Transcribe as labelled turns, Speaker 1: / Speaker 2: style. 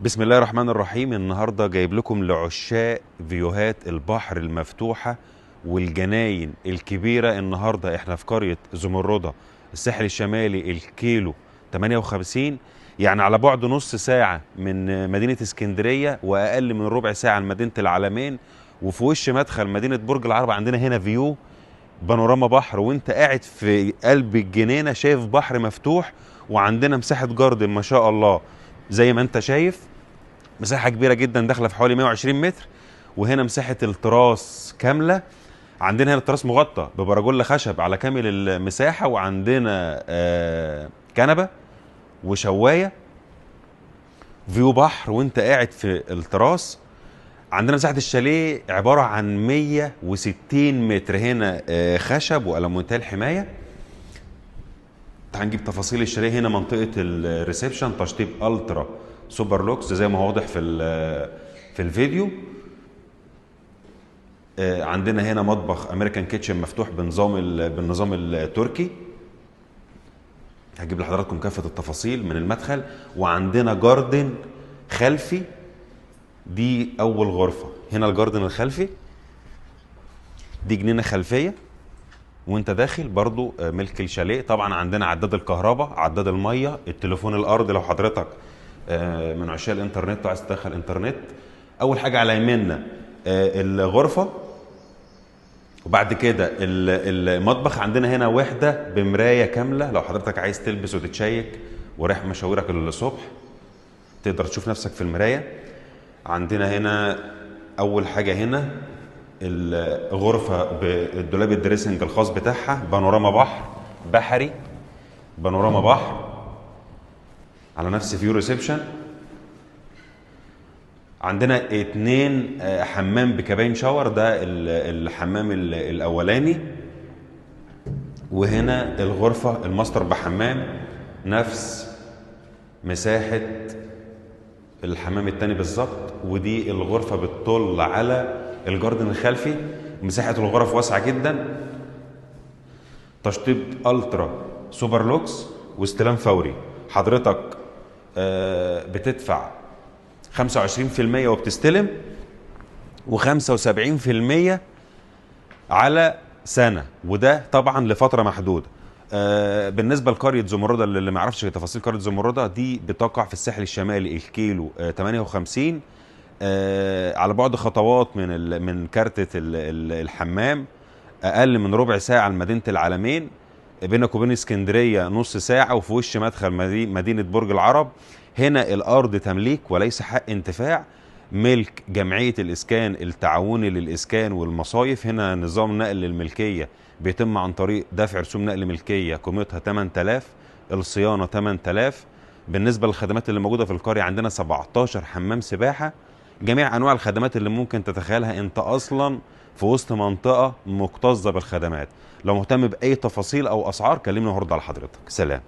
Speaker 1: بسم الله الرحمن الرحيم. النهاردة جايب لكم لعشاق فيوهات البحر المفتوحة والجناين الكبيرة. النهاردة احنا في قرية زمردة، الساحل الشمالي، الكيلو 58، يعني على بعد نص ساعة من مدينة اسكندرية وأقل من ربع ساعة لمدينة العلمين، وفي وش مدخل مدينة برج العرب. عندنا هنا فيو بانوراما بحر، وانت قاعد في قلب الجنينة شايف بحر مفتوح. وعندنا مساحة جاردن ما شاء الله زي ما انت شايف، مساحة كبيرة جدا داخلة في حوالي 120 متر. وهنا مساحة التراس كاملة. عندنا هنا التراس مغطى ببراجول خشب على كامل المساحة، وعندنا كنبة وشواية، فيو بحر وانت قاعد في التراس. عندنا مساحة الشاليه عبارة عن 160 متر، هنا خشب وألمونتال حماية. هنجيب تفاصيل الشاليه. هنا منطقة الريسبشن تشطيب الترا سوبر لوكس زي ما هو واضح في الفيديو. عندنا هنا مطبخ امريكان كيتشن مفتوح بالنظام التركي. هجيب لحضراتكم كافة التفاصيل من المدخل. وعندنا جاردن خلفي، دي اول غرفة. هنا الجاردن الخلفي، دي جنينة خلفية وانت داخل برضو ملك الشاليه. طبعا عندنا عداد الكهرباء، عداد المية، التليفون الارضي لو حضرتك من عشاق الانترنت وعايز تدخل انترنت. اول حاجة على يميننا الغرفة، وبعد كده المطبخ. عندنا هنا وحدة بمراية كاملة لو حضرتك عايز تلبس وتتشيك ورايح مشاويرك الصبح تقدر تشوف نفسك في المراية. عندنا هنا أول حاجة هنا الغرفة بالدولاب الدريسنج الخاص بتاعها، بانوراما بحر بحري، بانوراما بحر على نفس فيو ريسبشن. عندنا 2 حمام بكابين شاور، ده الحمام الاولاني. وهنا الغرفة الماستر بحمام نفس مساحة الحمام التاني بالظبط. ودي الغرفة بتطل على الجاردن الخلفي. مساحة الغرف واسعة جدا. تشطيب الترا سوبر لوكس واستلام فوري. حضرتك بتدفع 25% وبتستلم، و75% على سنة، وده طبعا لفترة محدودة. بالنسبة لقرية زمردة، اللي ما يعرفش تفاصيل قرية زمردة، دي بتقع في الساحل الشمالي، الكيلو 58، على بعد خطوات من كارتة الحمام، أقل من ربع ساعة لمدينة العلمين. بينك وبين اسكندرية نص ساعة، وفي وش مدخل مدينة برج العرب. هنا الأرض تمليك وليس حق انتفاع، ملك جمعية الإسكان التعاوني للإسكان والمصايف. هنا نظام نقل الملكية بيتم عن طريق دفع رسوم نقل ملكية قيمتها 8000، الصيانة 8000. بالنسبة للخدمات اللي موجودة في القرية، عندنا 17 حمام سباحة، جميع أنواع الخدمات اللي ممكن تتخيلها. أنت أصلا في وسط منطقة مكتظة بالخدمات. لو مهتم بأي تفاصيل أو أسعار كلمني وهرد على حضرتك. سلام.